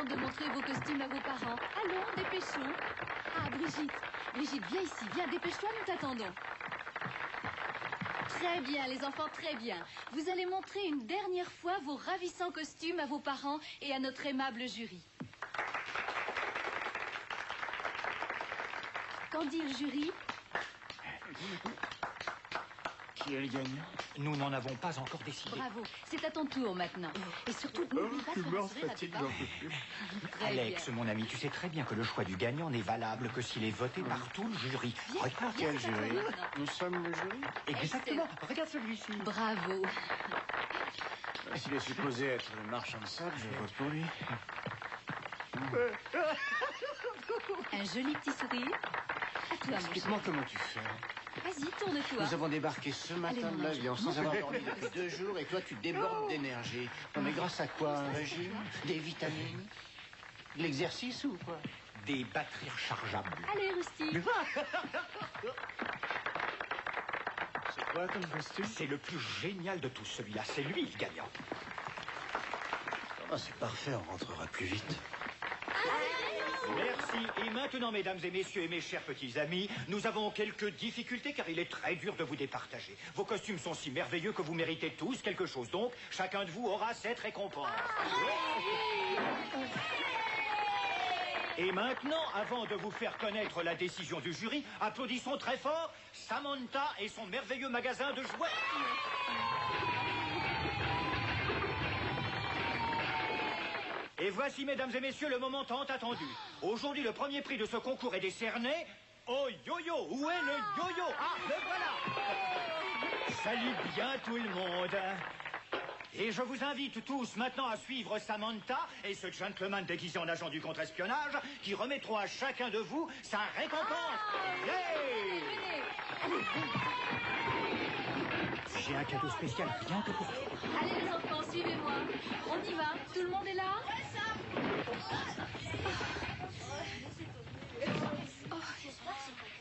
De montrer vos costumes à vos parents. Allons, dépêchons. Ah, Brigitte. Brigitte, viens ici. Viens, dépêche-toi, nous t'attendons. Très bien, les enfants, très bien. Vous allez montrer une dernière fois vos ravissants costumes à vos parents et à notre aimable jury. Qu'en dit le jury? Qui est le gagnant? Nous n'en avons pas encore décidé. Bravo, c'est à ton tour maintenant. Et surtout, n'oublie pas de faire sourire à tes parents. Alex, mon ami, tu sais très bien que le choix du gagnant n'est valable que s'il est voté par tout le jury. Regarde. Quel jury? Nous sommes le jury? Exactement. Regarde celui-ci. Bravo. S'il est supposé être le marchand de sable, je vote pour lui. Un joli petit sourire. À toi, explique-moi comment tu fais. Vas-y, tourne-toi. Nous avons débarqué ce matin de l'avion sans avoir dormi depuis 2 jours et toi tu débordes d'énergie. Non mais grâce à quoi? Un régime? Des vitamines? De l'exercice ou quoi? Des batteries rechargeables. Allez, Rusty. C'est quoi comme costume? C'est le plus génial de tous, celui-là. C'est lui le gagnant. Oh, c'est parfait, on rentrera plus vite. Merci. Et maintenant, mesdames et messieurs et mes chers petits amis, nous avons quelques difficultés car il est très dur de vous départager. Vos costumes sont si merveilleux que vous méritez tous quelque chose. Donc, chacun de vous aura cette récompense. Et maintenant, avant de vous faire connaître la décision du jury, applaudissons très fort Samantha et son merveilleux magasin de jouets. Et voici, mesdames et messieurs, le moment tant attendu. Aujourd'hui, le premier prix de ce concours est décerné au yo-yo. Où est le yo-yo? Ah, le voilà. Salut bien tout le monde. Et je vous invite tous maintenant à suivre Samantha et ce gentleman déguisé en agent du contre-espionnage qui remettront à chacun de vous sa récompense. J'ai un cadeau spécial rien que pour toi. Allez, les enfants, suivez-moi. On y va. Tout le monde est là?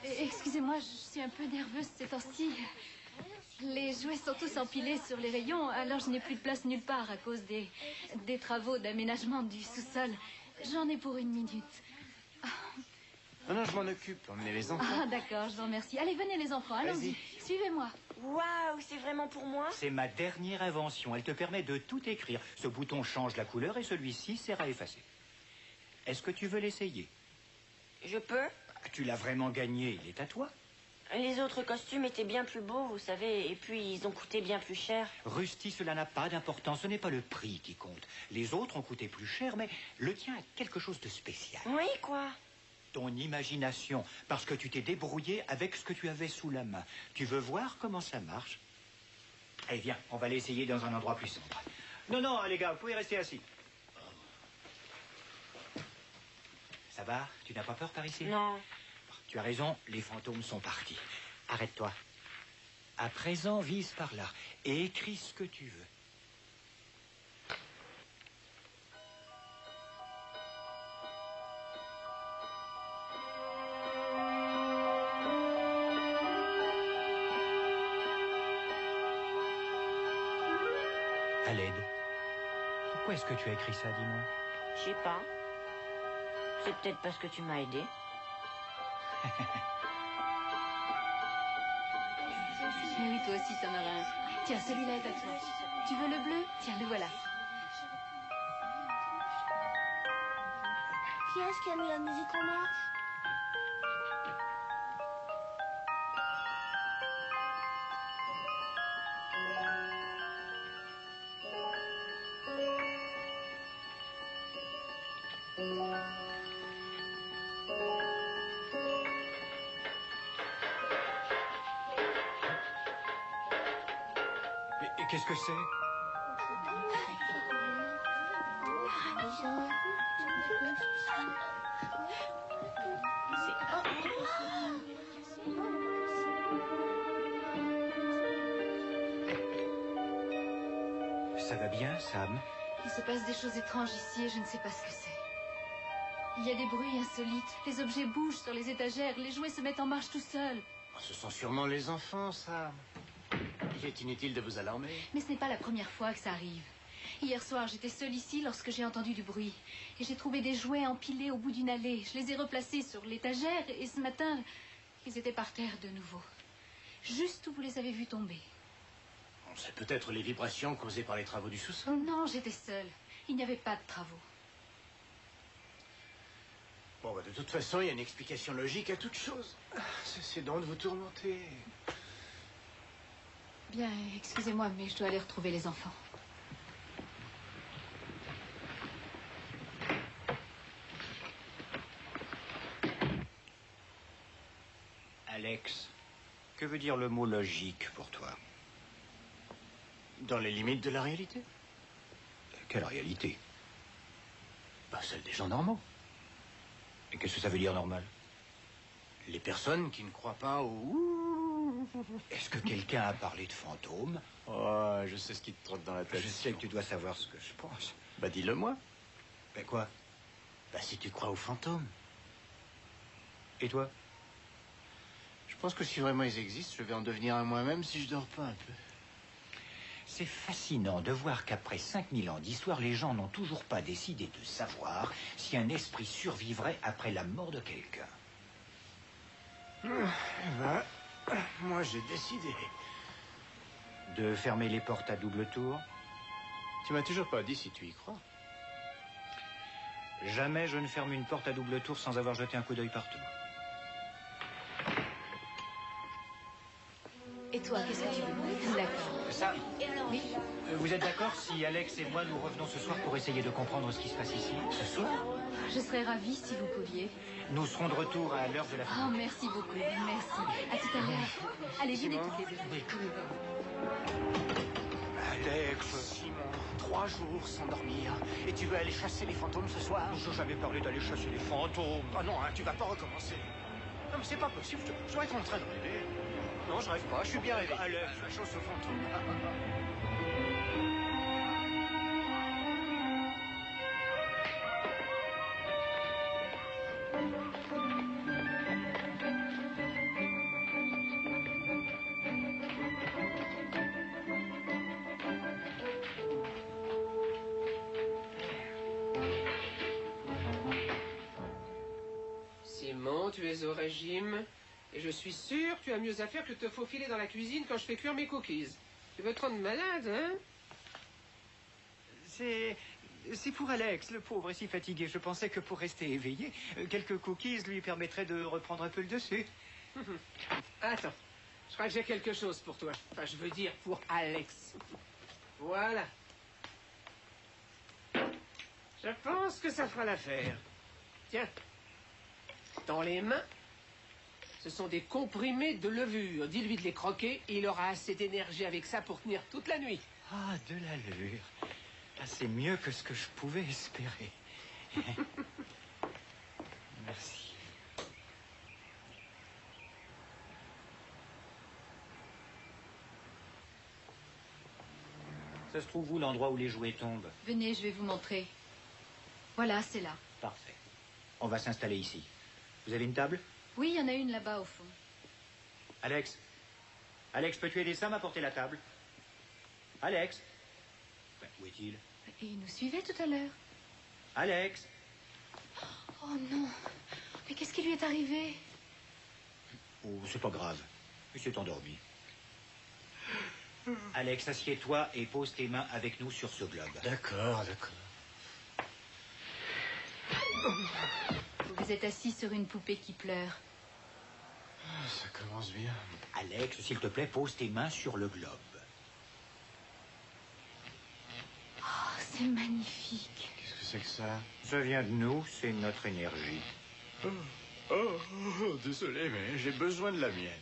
Excusez-moi, je suis un peu nerveuse ces temps-ci. Les jouets sont tous empilés sur les rayons, alors je n'ai plus de place nulle part à cause des travaux d'aménagement du sous-sol. J'en ai pour 1 minute. Non, je m'en occupe. Emmenez les enfants. Ah, d'accord, je vous remercie. Allez, venez les enfants, allons-y. Suivez-moi. Waouh, c'est vraiment pour moi? C'est ma dernière invention. Elle te permet de tout écrire. Ce bouton change la couleur et celui-ci sert à effacer. Est-ce que tu veux l'essayer? Je peux? Tu l'as vraiment gagné, il est à toi. Les autres costumes étaient bien plus beaux, vous savez, et puis ils ont coûté bien plus cher. Rusty, cela n'a pas d'importance. Ce n'est pas le prix qui compte. Les autres ont coûté plus cher, mais le tien a quelque chose de spécial. Oui, quoi? ton imagination, parce que tu t'es débrouillé avec ce que tu avais sous la main. Tu veux voir comment ça marche? Allez, viens, on va l'essayer dans un endroit plus sombre. Non, non, les gars, vous pouvez rester assis. Ça va? Tu n'as pas peur par ici? Non. Tu as raison, les fantômes sont partis. Arrête-toi. À présent, vise par là et écris ce que tu veux. À l'aide. Pourquoi est-ce que tu as écrit ça, dis-moi? Je sais pas. C'est peut-être parce que tu m'as aidé. Mais oui, toi aussi, t'en auras un. Tiens, celui-là est à toi. Tu veux le bleu? Tiens, le voilà. Qui est-ce qui a mis la musique en marche? Et qu'est-ce que c'est? Ça va bien, Sam? Il se passe des choses étranges ici et je ne sais pas ce que c'est. Il y a des bruits insolites. Les objets bougent sur les étagères. Les jouets se mettent en marche tout seuls. Ce sont sûrement les enfants, ça. Il est inutile de vous alarmer. Mais ce n'est pas la première fois que ça arrive. Hier soir, j'étais seule ici lorsque j'ai entendu du bruit. Et j'ai trouvé des jouets empilés au bout d'une allée. Je les ai replacés sur l'étagère et ce matin, ils étaient par terre de nouveau. Juste où vous les avez vus tomber. C'est peut-être les vibrations causées par les travaux du sous-sol. Non, j'étais seule. Il n'y avait pas de travaux. Bon, de toute façon, il y a une explication logique à toute chose. Cessez donc de vous tourmenter. Bien, excusez-moi, mais je dois aller retrouver les enfants. Alex, que veut dire le mot logique pour toi? Dans les limites de la réalité. Quelle réalité? Celle des gens normaux. Et qu'est-ce que ça veut dire normal? Les personnes qui ne croient pas au... Est-ce que quelqu'un a parlé de fantômes? Oh, je sais ce qui te trotte dans la tête. Je sais que tu dois savoir ce que je pense. Dis-le moi. Ben quoi? Si tu crois aux fantômes. Et toi? Je pense que si vraiment ils existent, je vais en devenir un moi-même si je dors pas un peu. C'est fascinant de voir qu'après 5000 ans d'histoire, les gens n'ont toujours pas décidé de savoir si un esprit survivrait après la mort de quelqu'un. Moi j'ai décidé. De fermer les portes à double tour? Tu m'as toujours pas dit si tu y crois. Jamais je ne ferme une porte à double tour sans avoir jeté un coup d'œil partout. Et toi, qu'est-ce que tu veux? D'accord. Ça, Oui. vous êtes d'accord si Alex et moi nous revenons ce soir pour essayer de comprendre ce qui se passe ici? Ce soir? Je serais ravie si vous pouviez. Nous serons de retour à l'heure de la fin. Oh, merci beaucoup. Merci. À tout à l'heure. Allez, venez toutes les deux. Alex! Simon, 3 jours sans dormir. Et tu veux aller chasser les fantômes ce soir? Je jamais parlé d'aller chasser les fantômes. Oh non, tu vas pas recommencer. Non, mais c'est pas possible. Je dois être en train de rêver. Non, je rêve pas. Je suis bien réveillé. Alex. La chasse aux fantômes. Simon, tu es au régime. Et je suis sûr que tu as mieux à faire que de te faufiler dans la cuisine quand je fais cuire mes cookies. Tu veux te rendre malade, hein? C'est pour Alex, le pauvre est si fatigué. Je pensais que pour rester éveillé, quelques cookies lui permettraient de reprendre un peu le dessus. Attends, je crois que j'ai quelque chose pour toi. Enfin, je veux dire pour Alex. Voilà. Je pense que ça fera l'affaire. Tiens. dans les mains. Ce sont des comprimés de levure. Dis-lui de les croquer, il aura assez d'énergie avec ça pour tenir toute la nuit. Ah, de l'allure. Ah, c'est mieux que ce que je pouvais espérer. Merci. Ça se trouve où l'endroit où les jouets tombent? Venez, je vais vous montrer. Voilà, c'est là. Parfait. On va s'installer ici. Vous avez une table? Oui, il y en a une là-bas au fond. Alex? Alex, peux-tu aider Sam à porter la table? Alex? Ben, où est-il? Et il nous suivait tout à l'heure. Alex? Oh non. Mais qu'est-ce qui lui est arrivé? Oh, c'est pas grave. Il s'est endormi. Alex, assieds-toi et pose tes mains avec nous sur ce globe. D'accord, d'accord. Vous êtes assis sur une poupée qui pleure. Ça commence bien. Alex, s'il te plaît, pose tes mains sur le globe. Oh, c'est magnifique. Qu'est-ce que c'est que ça? Ça vient de nous, c'est notre énergie. Désolé, mais j'ai besoin de la mienne.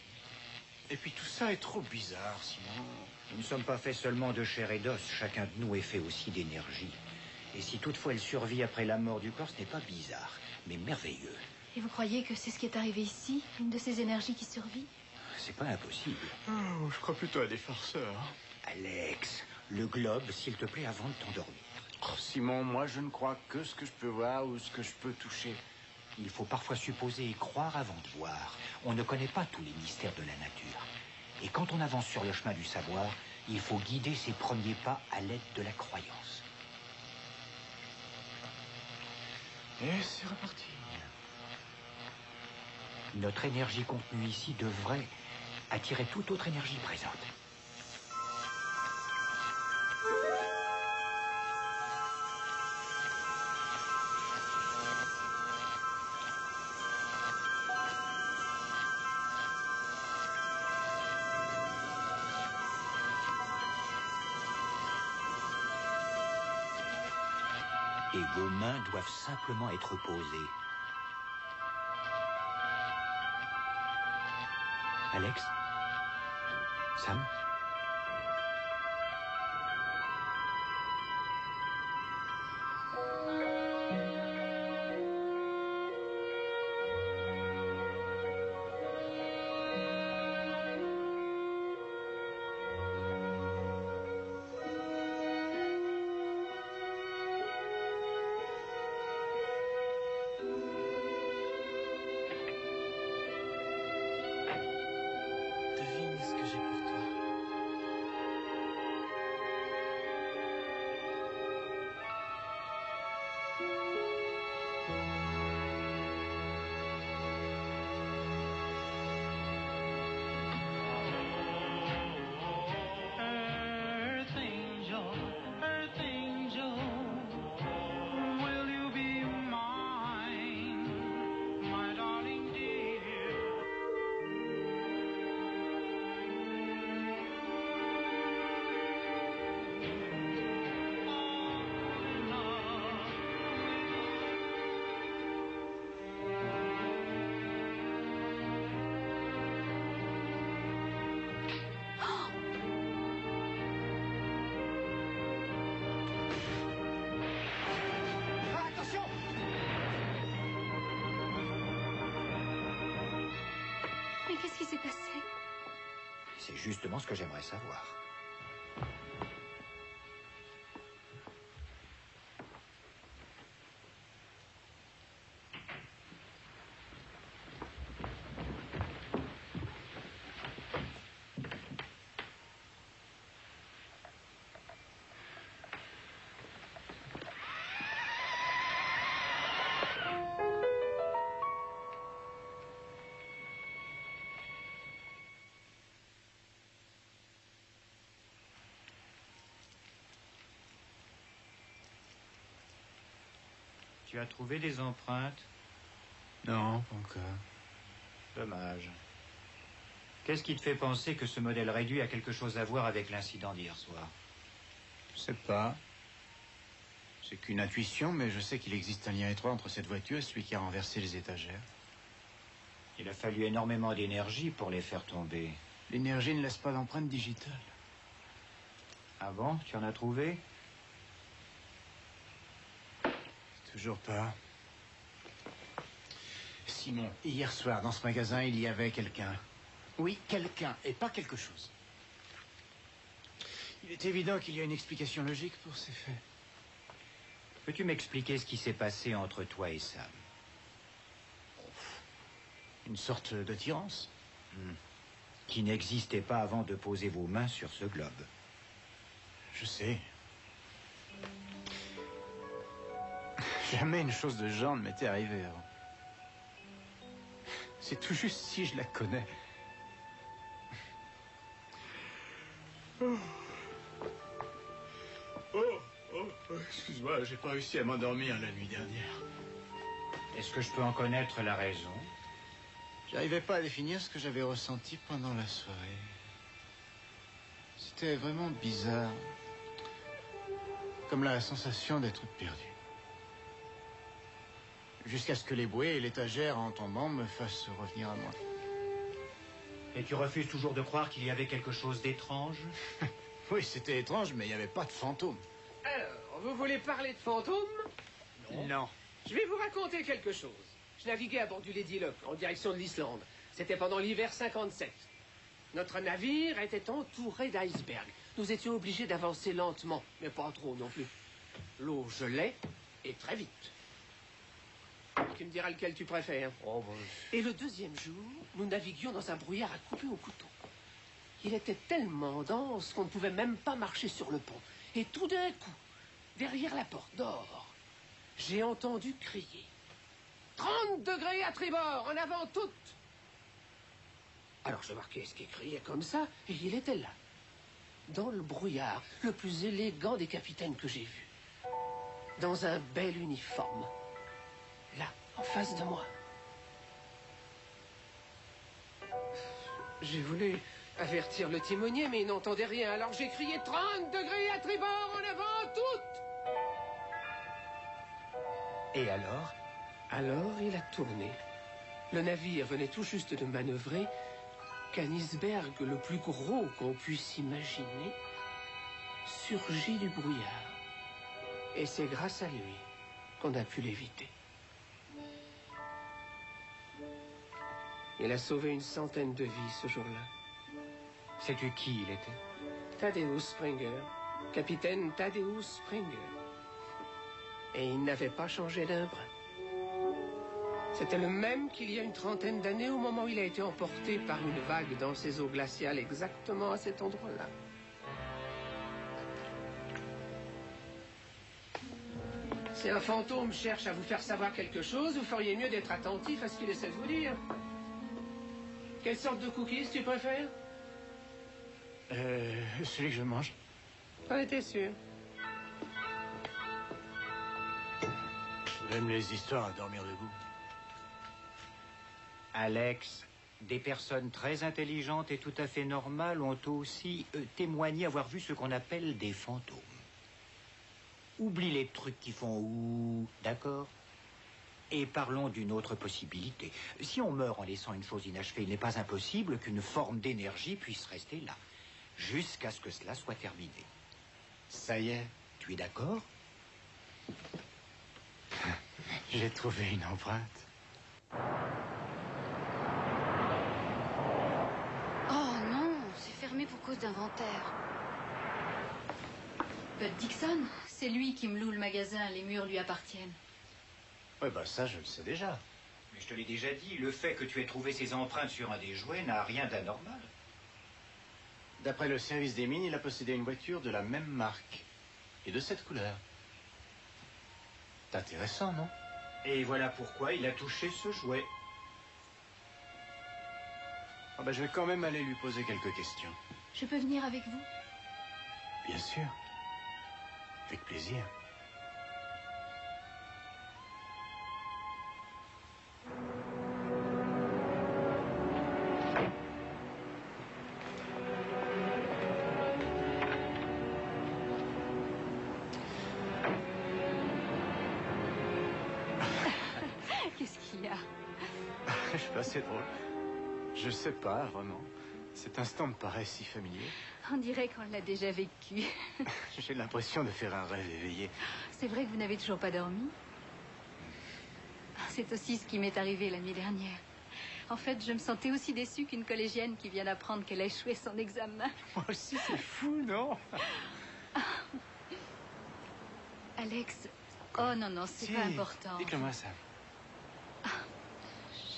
Et puis tout ça est trop bizarre, sinon... Nous ne sommes pas faits seulement de chair et d'os, chacun de nous est fait aussi d'énergie. Et si toutefois elle survit après la mort du corps, ce n'est pas bizarre, mais merveilleux. Et vous croyez que c'est ce qui est arrivé ici? Une de ces énergies qui survit? C'est pas impossible. Oh, je crois plutôt à des farceurs. Alex, le globe, s'il te plaît, avant de t'endormir. Oh, Simon, moi je ne crois que ce que je peux voir ou ce que je peux toucher. Il faut parfois supposer et croire avant de voir. On ne connaît pas tous les mystères de la nature. Et quand on avance sur le chemin du savoir, il faut guider ses premiers pas à l'aide de la croyance. Et c'est reparti. Notre énergie contenue ici devrait attirer toute autre énergie présente. Et vos mains doivent simplement être posées. Alex? Sam? Devine ce que j'ai pour toi. Earth angel, will you be mine, my darling dear? Ah, attention! Mais qu'est-ce qui s'est passé? C'est justement ce que j'aimerais savoir. Tu as trouvé des empreintes? Non, pas encore. Dommage. Qu'est-ce qui te fait penser que ce modèle réduit a quelque chose à voir avec l'incident d'hier soir? Je sais pas. C'est qu'une intuition, mais je sais qu'il existe un lien étroit entre cette voiture et celui qui a renversé les étagères. Il a fallu énormément d'énergie pour les faire tomber. L'énergie ne laisse pas d'empreinte digitale. Ah bon? Tu en as trouvé? Toujours pas. Simon, hier soir, dans ce magasin, il y avait quelqu'un. Oui, quelqu'un, et pas quelque chose. Il est évident qu'il y a une explication logique pour ces faits. Peux-tu m'expliquer ce qui s'est passé entre toi et Sam? Une sorte d'attirance. Qui n'existait pas avant de poser vos mains sur ce globe. Je sais. Jamais une chose de genre ne m'était arrivée avant. C'est tout juste si je la connais. Excuse-moi, j'ai pas réussi à m'endormir la nuit dernière. Est-ce que je peux en connaître la raison? J'arrivais pas à définir ce que j'avais ressenti pendant la soirée. C'était vraiment bizarre. Comme la sensation d'être perdu. Jusqu'à ce que les bouées et l'étagère en tombant me fassent revenir à moi. Et tu refuses toujours de croire qu'il y avait quelque chose d'étrange? Oui, c'était étrange, mais il n'y avait pas de fantôme. Alors, vous voulez parler de fantômes? Non. Je vais vous raconter quelque chose. Je naviguais à bord du Lady Luck, en direction de l'Islande. C'était pendant l'hiver 57. Notre navire était entouré d'icebergs. Nous étions obligés d'avancer lentement, mais pas trop non plus. L'eau gelait, et très vite. Tu me diras lequel tu préfères. Et le deuxième jour, nous naviguions dans un brouillard à couper au couteau. Il était tellement dense qu'on ne pouvait même pas marcher sur le pont. Et tout d'un coup, derrière la porte dehors, j'ai entendu crier. 30 degrés à tribord, en avant toutes. Alors je marquais ce qui criait comme ça, et il était là. Dans le brouillard, le plus élégant des capitaines que j'ai vu. Dans un bel uniforme. Là, en face de moi. J'ai voulu avertir le timonier, mais il n'entendait rien. Alors j'ai crié 30 degrés à tribord, en avant toutes. Et alors? Alors il a tourné. Le navire venait tout juste de manœuvrer qu'un iceberg le plus gros qu'on puisse imaginer surgit du brouillard. Et c'est grâce à lui qu'on a pu l'éviter. Il a sauvé une centaine de vies ce jour-là. Sais-tu qui il était? Thaddeus Springer, capitaine Thaddeus Springer. Et il n'avait pas changé d'un brin. C'était le même qu'il y a une trentaine d'années au moment où il a été emporté par une vague dans ces eaux glaciales exactement à cet endroit-là. Si un fantôme cherche à vous faire savoir quelque chose, vous feriez mieux d'être attentif à ce qu'il essaie de vous dire. Quelle sorte de cookies tu préfères? Celui que je mange. J'en étais sûr. J'aime les histoires à dormir debout. Alex, des personnes très intelligentes et tout à fait normales ont aussi témoigné avoir vu ce qu'on appelle des fantômes. Oublie les trucs qui font ouh, d'accord? Et parlons d'une autre possibilité. Si on meurt en laissant une chose inachevée, il n'est pas impossible qu'une forme d'énergie puisse rester là, jusqu'à ce que cela soit terminé. Ça y est. Tu es d'accord? J'ai trouvé une empreinte. Oh non, c'est fermé pour cause d'inventaire. Bud Dixon, c'est lui qui me loue le magasin, les murs lui appartiennent. Ouais, bah ça, je le sais déjà. Mais je te l'ai déjà dit, le fait que tu aies trouvé ces empreintes sur un des jouets n'a rien d'anormal. D'après le service des mines, il a possédé une voiture de la même marque. Et de cette couleur. C'est intéressant, non? Et voilà pourquoi il a touché ce jouet. Ah bah, je vais quand même aller lui poser quelques questions. Je peux venir avec vous? Bien sûr. Avec plaisir. Qu'est-ce qu'il y a? Je suis pas assez drôle. Je sais pas, vraiment. Cet instant me paraît si familier. On dirait qu'on l'a déjà vécu. J'ai l'impression de faire un rêve éveillé. C'est vrai que vous n'avez toujours pas dormi? C'est aussi ce qui m'est arrivé la nuit dernière. En fait, je me sentais aussi déçue qu'une collégienne qui vient d'apprendre qu'elle a échoué son examen. Moi aussi, c'est fou, non? Alex... Oh non, non, c'est pas important. Dites-le-moi ça.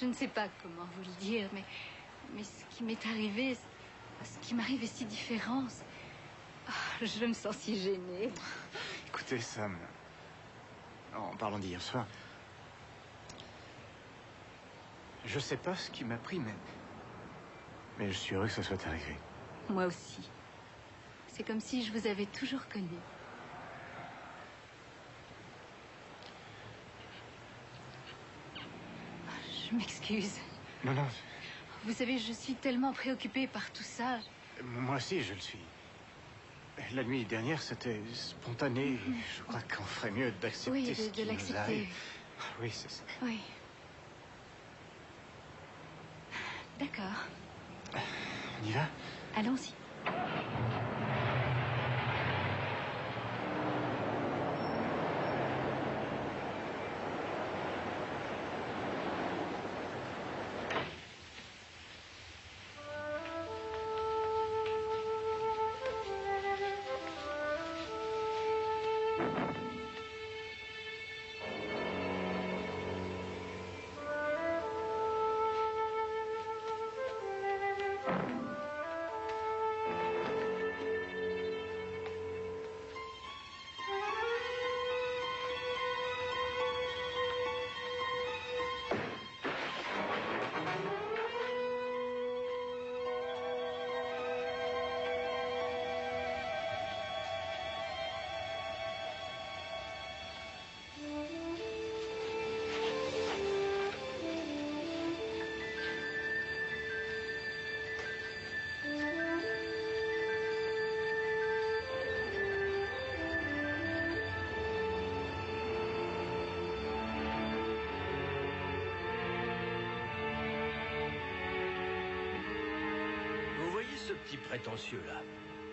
Je ne sais pas comment vous le dire, mais ce qui m'est arrivé, ce qui m'arrive est si différent. Je me sens si gênée. Écoutez, Sam, en parlant d'hier soir, je sais pas ce qui m'a pris, mais je suis heureux que ça soit arrivé. Moi aussi. C'est comme si je vous avais toujours connu. Je m'excuse. Non, non, Vous savez, je suis tellement préoccupée par tout ça. moi aussi, je le suis. La nuit dernière, c'était spontané. Je crois qu'on ferait mieux d'accepter Oui, ce qui de nous l'accepter. arrive. Oui, c'est ça. Oui. D'accord. On y va? Allons-y. Vous voyez ce petit prétentieux-là?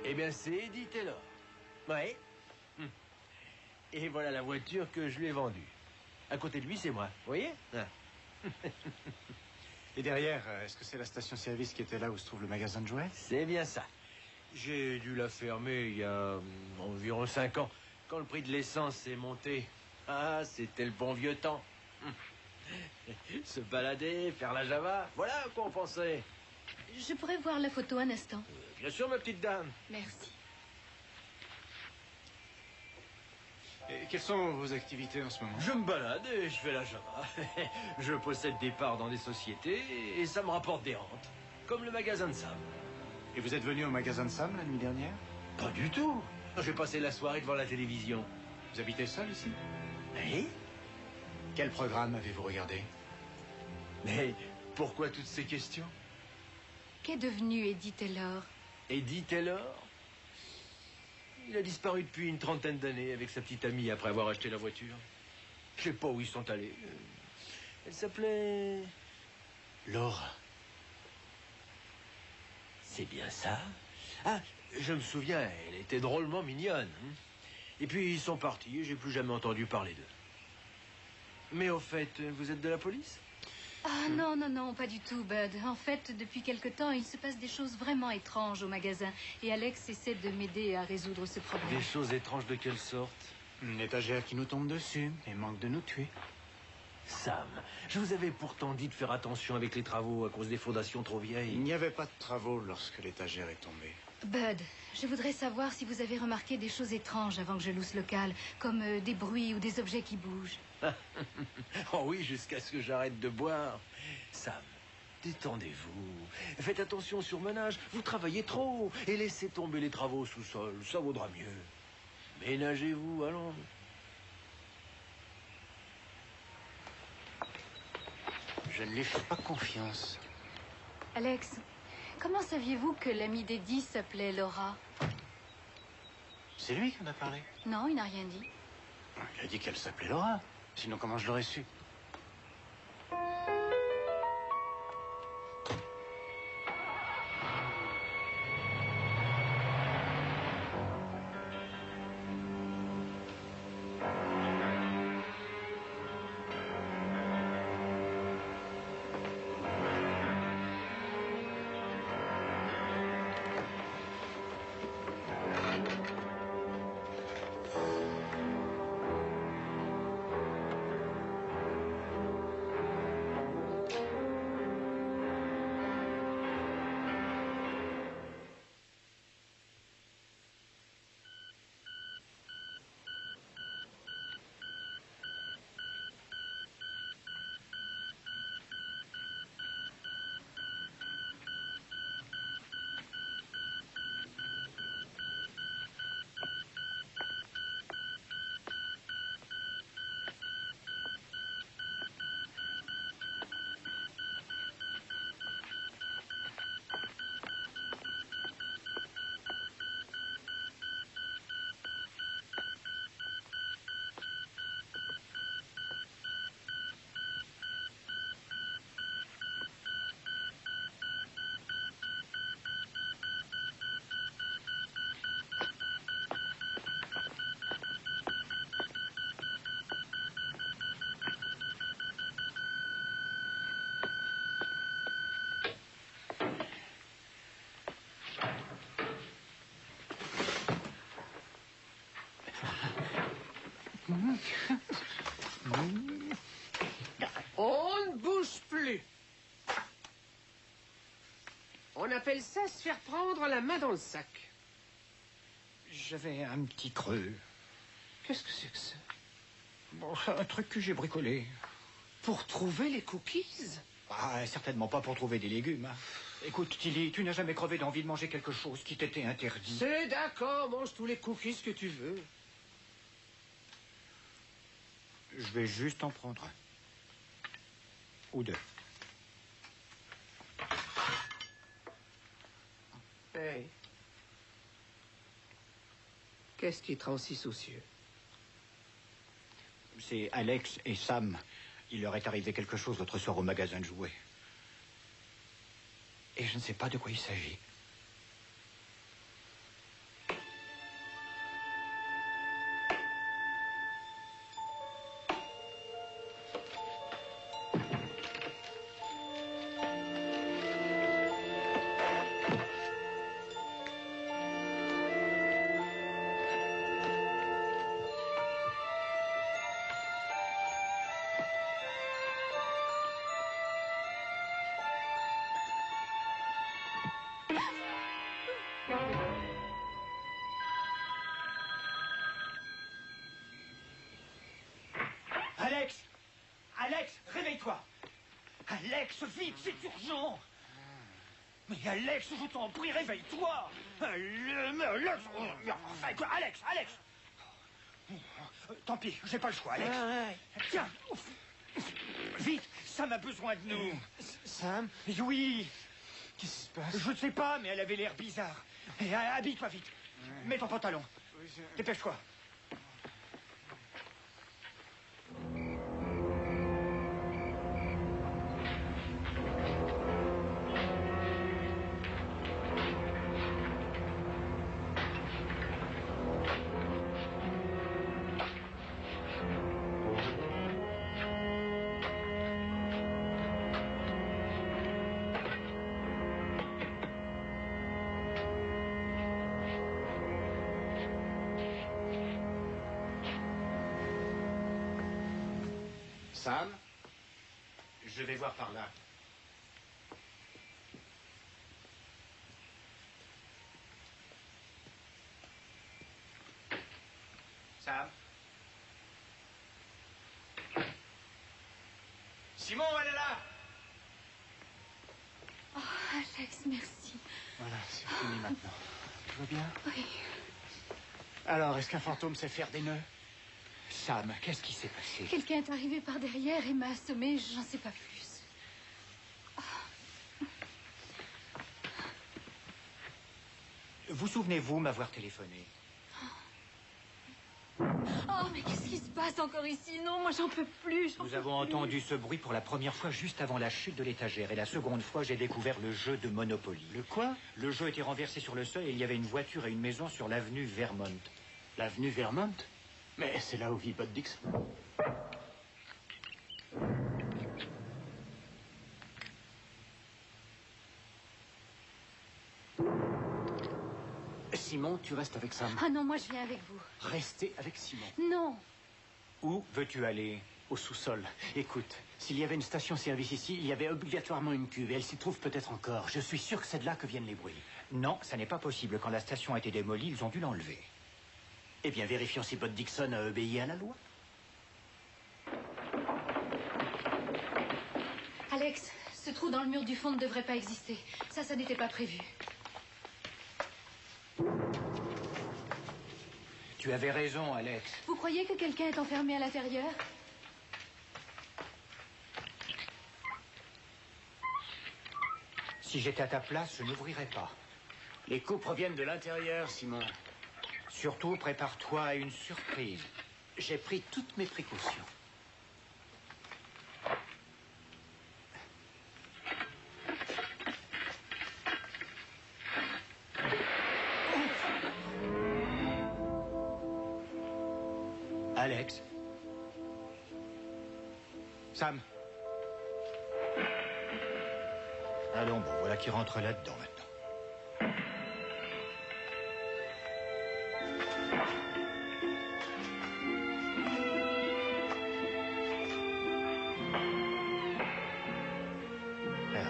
Eh bien, c'est Eddie Taylor. Ouais. Et voilà la voiture que je lui ai vendue. À côté de lui, c'est moi. Vous voyez? Et derrière, est-ce que c'est la station-service qui était là où se trouve le magasin de jouets? C'est bien ça. J'ai dû la fermer il y a environ 5 ans, quand le prix de l'essence est monté. Ah, c'était le bon vieux temps. Se balader, faire la Java, voilà à quoi on pensait. Je pourrais voir la photo un instant. Bien sûr, ma petite dame. Merci. Et quelles sont vos activités en ce moment? Je me balade et je fais la Java. Je possède des parts dans des sociétés et ça me rapporte des rentes. Comme le magasin de Sam. Et vous êtes venu au magasin de Sam la nuit dernière? Pas du tout. J'ai passé la soirée devant la télévision. Vous habitez seul ici? Oui? Quel programme avez-vous regardé? Mais pourquoi toutes ces questions? Qu'est devenu Eddie Taylor? Eddie Taylor? Il a disparu depuis une trentaine d'années avec sa petite amie après avoir acheté la voiture. Je sais pas où ils sont allés. Elle s'appelait... Laura. C'est bien ça? Ah, je me souviens, elle était drôlement mignonne. Et puis ils sont partis et j'ai plus jamais entendu parler d'eux. Mais au fait, vous êtes de la police? Ah non, non, non, pas du tout, Bud. En fait, depuis quelque temps, il se passe des choses vraiment étranges au magasin. Et Alex essaie de m'aider à résoudre ce problème. Des choses étranges de quelle sorte? Une étagère qui nous tombe dessus et manque de nous tuer. Sam, je vous avais pourtant dit de faire attention avec les travaux à cause des fondations trop vieilles. Il n'y avait pas de travaux lorsque l'étagère est tombée. Bud, je voudrais savoir si vous avez remarqué des choses étranges avant que je loue ce local, comme des bruits ou des objets qui bougent. Oh oui, jusqu'à ce que j'arrête de boire. Sam, détendez-vous. Faites attention au surmenage. Vous travaillez trop. Et laissez tomber les travaux au sous-sol. Ça vaudra mieux. Ménagez-vous, allons. Je ne lui fais pas confiance. Alex, comment saviez-vous que l'amie d'Eddie s'appelait Laura? C'est lui qui en a parlé. Non, il n'a rien dit. Il a dit qu'elle s'appelait Laura. Sinon, comment je l'aurais su? On ne bouge plus. On appelle ça se faire prendre la main dans le sac. J'avais un petit creux. Qu'est-ce que c'est que ça? Bon, un truc que j'ai bricolé. Pour trouver les cookies? Ah, certainement pas pour trouver des légumes. Hein. Écoute, Tilly, tu n'as jamais crevé d'envie de manger quelque chose qui t'était interdit. C'est d'accord, mange tous les cookies que tu veux. Je vais juste en prendre un. Ou deux. Hey. Qu'est-ce qui te rend si soucieux? C'est Alex et Sam. Il leur est arrivé quelque chose l'autre soir au magasin de jouets. Et je ne sais pas de quoi il s'agit. Alex! Alex, réveille-toi! Alex, vite, c'est urgent! Mais Alex, je t'en prie, réveille-toi! Alex! Enfin, quoi, Alex! Tant pis, j'ai pas le choix, Alex. Tiens! Vite, Sam a besoin de nous. Sam? Oui! Qu'est-ce qui se passe? Je ne sais pas, mais elle avait l'air bizarre. Et habille-toi vite. Mets ton pantalon. Dépêche-toi. Sam? Je vais voir par là. Sam? Simon, elle est là! Oh, Alex, merci. Voilà, c'est fini maintenant. Tu vas bien? Oui. Alors, est-ce qu'un fantôme sait faire des nœuds? Sam, qu'est-ce qui s'est passé? Quelqu'un est arrivé par derrière et m'a assommé, j'en sais pas plus. Vous souvenez-vous m'avoir téléphoné? Oh, mais qu'est-ce qui se passe encore ici? Non, moi j'en peux plus. Nous avons entendu ce bruit pour la première fois juste avant la chute de l'étagère. Et la seconde fois, j'ai découvert le jeu de Monopoly. Le quoi? Le jeu était renversé sur le sol et il y avait une voiture et une maison sur l'avenue Vermont. L'avenue Vermont? Mais c'est là où vit Bud Dixon. Simon, tu restes avec Sam. Ah non, moi je viens avec vous. Restez avec Simon. Non. Où veux-tu aller? Au sous-sol. Écoute, s'il y avait une station-service ici, il y avait obligatoirement une cuve. Et elle s'y trouve peut-être encore. Je suis sûr que c'est de là que viennent les bruits. Non, ça n'est pas possible. Quand la station a été démolie, ils ont dû l'enlever. Eh bien, vérifions si Bud Dixon a obéi à la loi. Alex, ce trou dans le mur du fond ne devrait pas exister. Ça n'était pas prévu. Tu avais raison, Alex. Vous croyez que quelqu'un est enfermé à l'intérieur? Si j'étais à ta place, je n'ouvrirais pas. Les coups proviennent de l'intérieur, Simon. Surtout, prépare-toi à une surprise. J'ai pris toutes mes précautions. Alex? Sam? Allons, bon, voilà qui rentre là-dedans maintenant.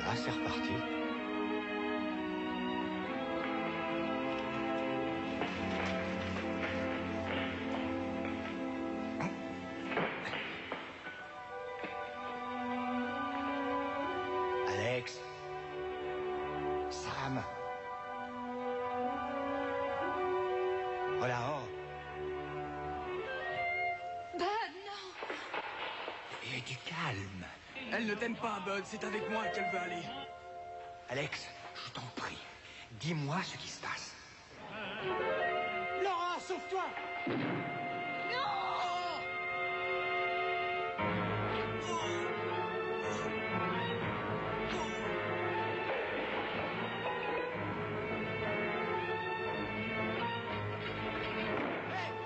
Voilà, c'est reparti. Alex. Sam. Oh là-haut. Bud, non. Et du calme. Elle ne t'aime pas, Bud. C'est avec moi qu'elle veut aller. Alex, je t'en prie, dis-moi ce qui se passe. Laura, sauve-toi! Hé,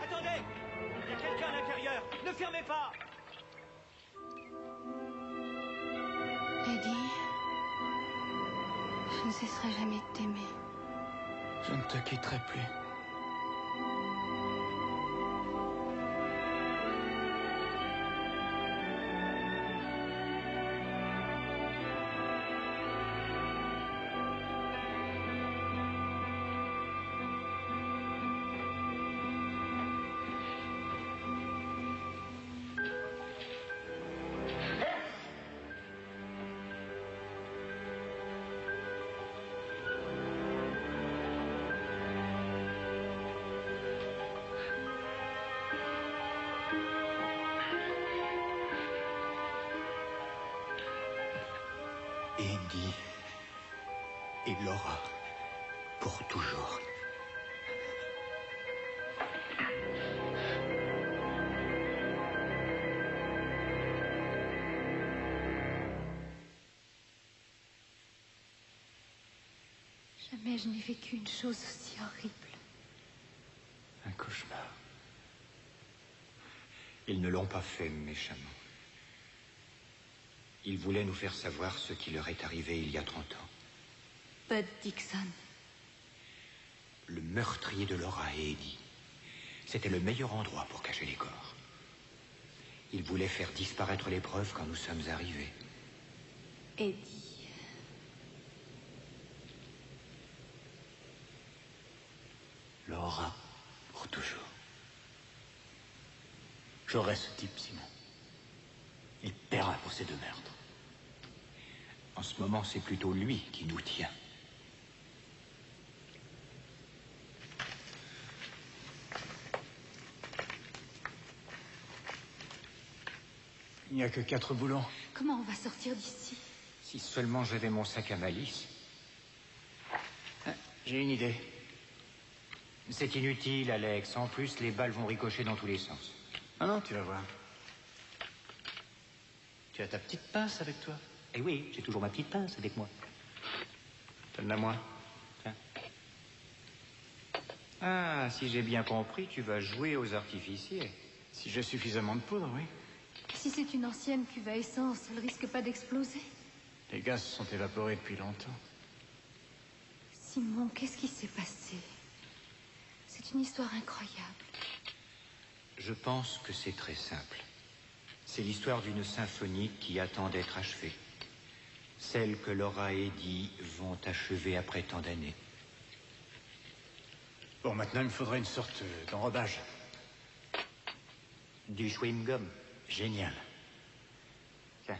attendez! Il y a quelqu'un à l'intérieur! Ne fermez pas! Eddie, je ne cesserai jamais de t'aimer. Je ne te quitterai plus. Eddie et Laura, pour toujours. Jamais je n'ai vécu une chose aussi horrible. Un cauchemar. Ils ne l'ont pas fait méchamment. Ils voulaient nous faire savoir ce qui leur est arrivé il y a 30 ans. Bud Dixon. Le meurtrier de Laura et Eddie. C'était le meilleur endroit pour cacher les corps. Ils voulaient faire disparaître les preuves quand nous sommes arrivés. Eddie. Laura, pour toujours. J'aurai ce type, Simon. Il paiera pour ces 2 meurtres. En ce moment, c'est plutôt lui qui nous tient. Il n'y a que 4 boulons. Comment on va sortir d'ici? Si seulement j'avais mon sac à malice. J'ai une idée. C'est inutile, Alex. En plus, les balles vont ricocher dans tous les sens. Ah non, tu vas voir. Tu as ta petite pince avec toi? Eh oui, j'ai toujours ma petite pince avec moi. Donne-la moi. Tiens. Ah, si j'ai bien compris, tu vas jouer aux artificiers. Si j'ai suffisamment de poudre, oui. Si c'est une ancienne cuve à essence, elle risque pas d'exploser. Les gaz se sont évaporés depuis longtemps. Simon, qu'est-ce qui s'est passé? C'est une histoire incroyable. Je pense que c'est très simple. C'est l'histoire d'une symphonie qui attend d'être achevée. Celle que Laura et Eddie vont achever après tant d'années. Bon, maintenant, il me faudrait une sorte d'enrobage. Du chewing-gum. Génial. Tiens.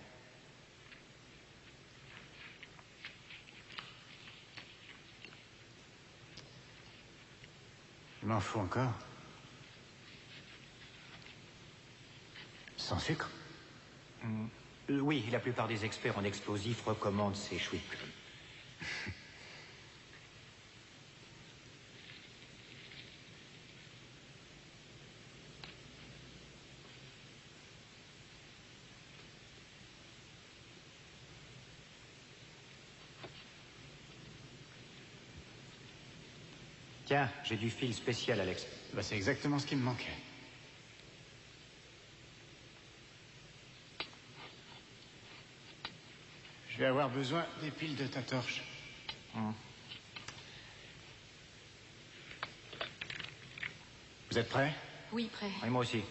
Il m'en faut encore. Sans sucre? Oui, la plupart des experts en explosifs recommandent ces chewing-gums. Tiens, j'ai du fil spécial, Alex. Bah, c'est exactement ce qui me manquait. Je vais avoir besoin des piles de ta torche. Vous êtes prêts? Oui, prêt. Et moi aussi.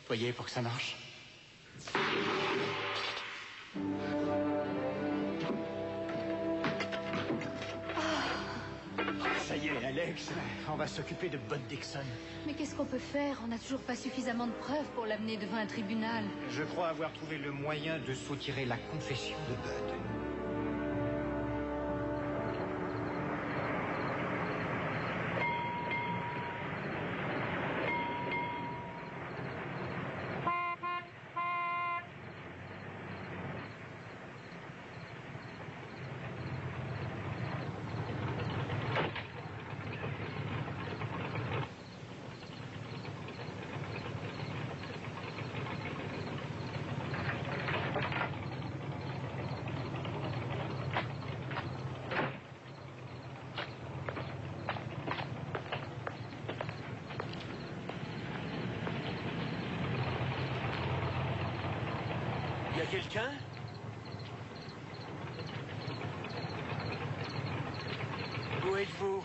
Voyez pour que ça marche. Alex, on va s'occuper de Bud Dixon. Mais qu'est-ce qu'on peut faire? On n'a toujours pas suffisamment de preuves pour l'amener devant un tribunal. Je crois avoir trouvé le moyen de soutirer la confession de Bud. Y a quelqu'un? Où êtes-vous?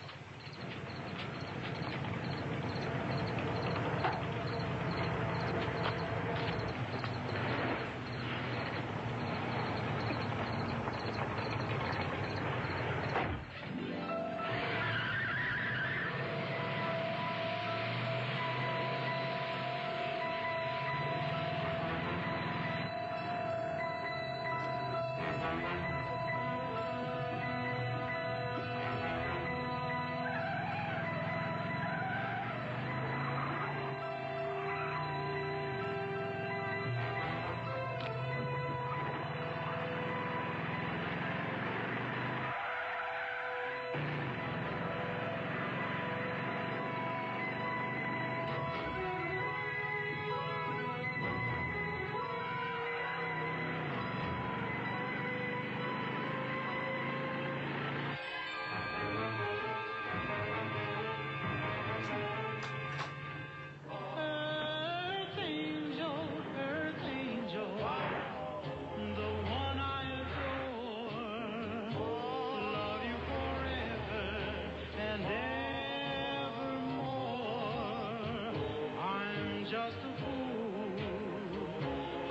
Just a fool,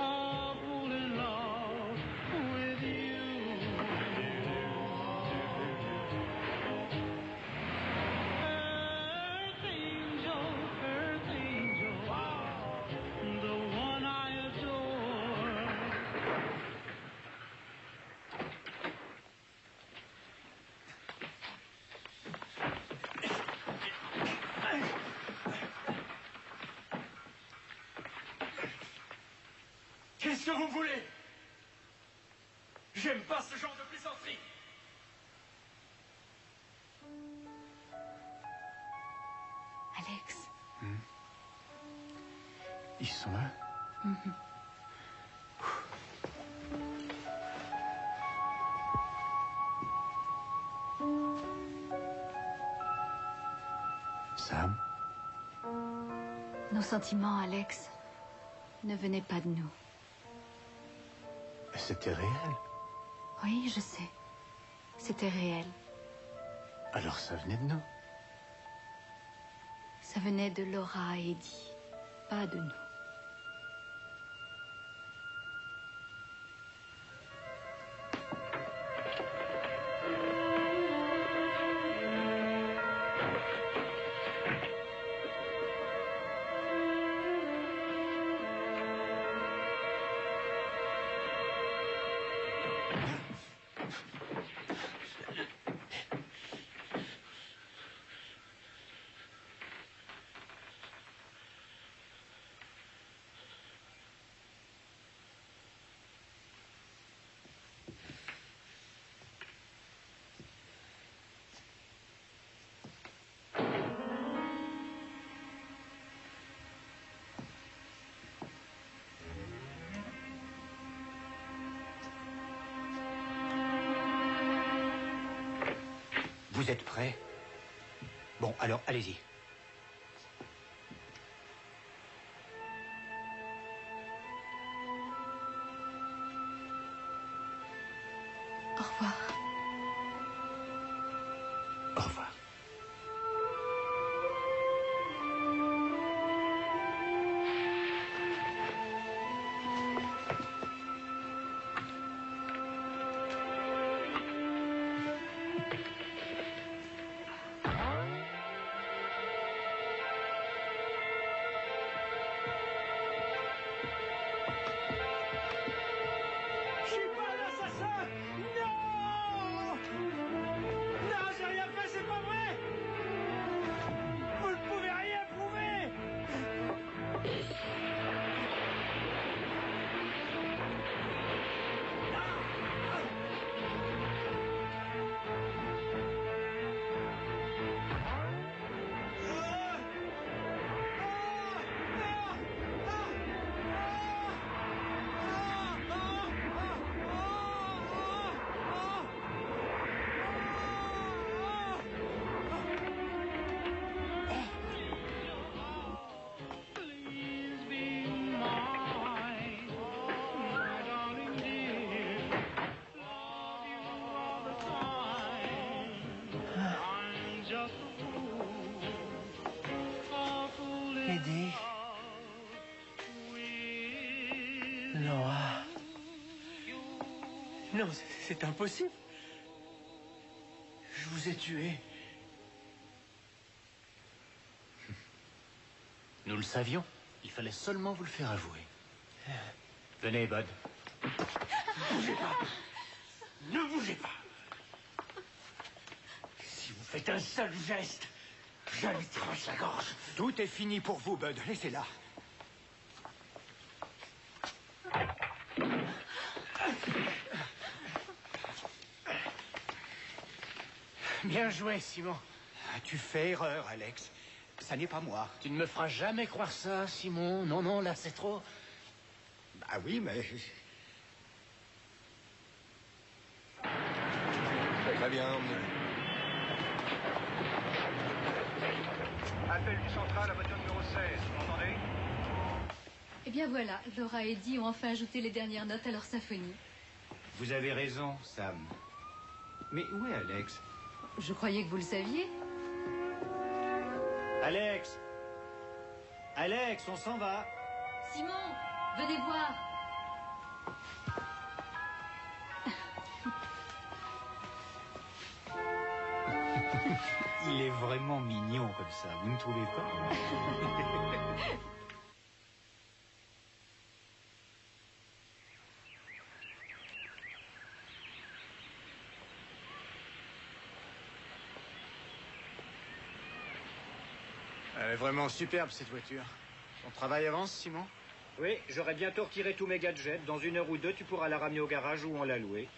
a fool in love with you. Earth angel, the one I adore. Qu'est-ce que vous voulez? J'aime pas ce genre de plaisanterie. Alex. Ils sont là? Sam? Nos sentiments, Alex, ne venaient pas de nous. C'était réel. Oui, je sais. C'était réel. Alors ça venait de nous. Ça venait de Laura et Eddie, pas de nous. Vous êtes prêts? Bon, alors, allez-y. Au revoir. Au revoir. Je suis pas un assassin! Non! Non, j'ai rien fait, c'est pas vrai! Vous ne pouvez rien prouver! Please be mine, my darling dear. Love you all the time. I'm just a fool in Eddie. love with Laura. Non, c'est impossible. Je vous ai tué. Nous le savions. Il fallait seulement vous le faire avouer. Venez, Bud. Ne bougez pas. Ne bougez pas. Si vous faites un seul geste, je lui tranche la gorge. Tout est fini pour vous, Bud. Laissez-la. Bien joué, Simon. Tu fais erreur, Alex. Ça n'est pas moi. Tu ne me feras jamais croire ça, Simon. Non, non, là, c'est trop. Bah oui, mais... Très bien, emmenez-le. Appel du central à voiture numéro 16, vous m'entendez? Eh bien voilà, Laura et Eddie ont enfin ajouté les dernières notes à leur symphonie. Vous avez raison, Sam. Mais où est Alex? Je croyais que vous le saviez. Alex! Alex, on s'en va. Simon, venez voir. Il est vraiment mignon comme ça, vous ne trouvez pas? Elle est vraiment superbe, cette voiture. Ton travail avance, Simon? Oui, j'aurai bientôt retiré tous mes gadgets. Dans 1 heure ou 2, tu pourras la ramener au garage où on l'a louée.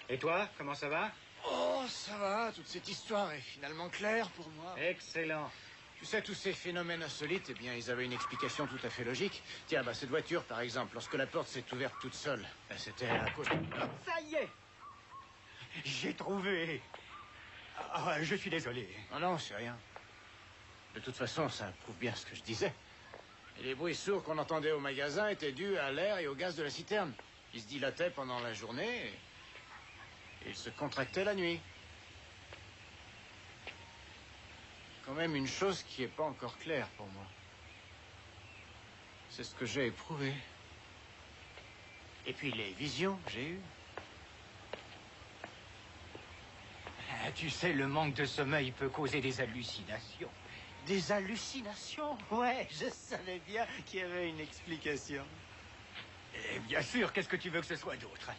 Et toi, comment ça va? Oh, ça va, toute cette histoire est finalement claire pour moi. Excellent. Tu sais, tous ces phénomènes insolites, eh bien, ils avaient une explication tout à fait logique. Tiens, bah, cette voiture, par exemple, lorsque la porte s'est ouverte toute seule, ben, c'était à cause... Ça y est! J'ai trouvé. Ah, je suis désolé. Non, non, c'est rien. De toute façon, ça prouve bien ce que je disais. Et les bruits sourds qu'on entendait au magasin étaient dus à l'air et au gaz de la citerne. Ils se dilataient pendant la journée et ils se contractaient la nuit. Quand même une chose qui n'est pas encore claire pour moi. C'est ce que j'ai éprouvé. Et puis les visions que j'ai eues. Ah, tu sais, le manque de sommeil peut causer des hallucinations. Des hallucinations? Ouais, je savais bien qu'il y avait une explication. Et bien sûr, qu'est-ce que tu veux que ce soit d'autre?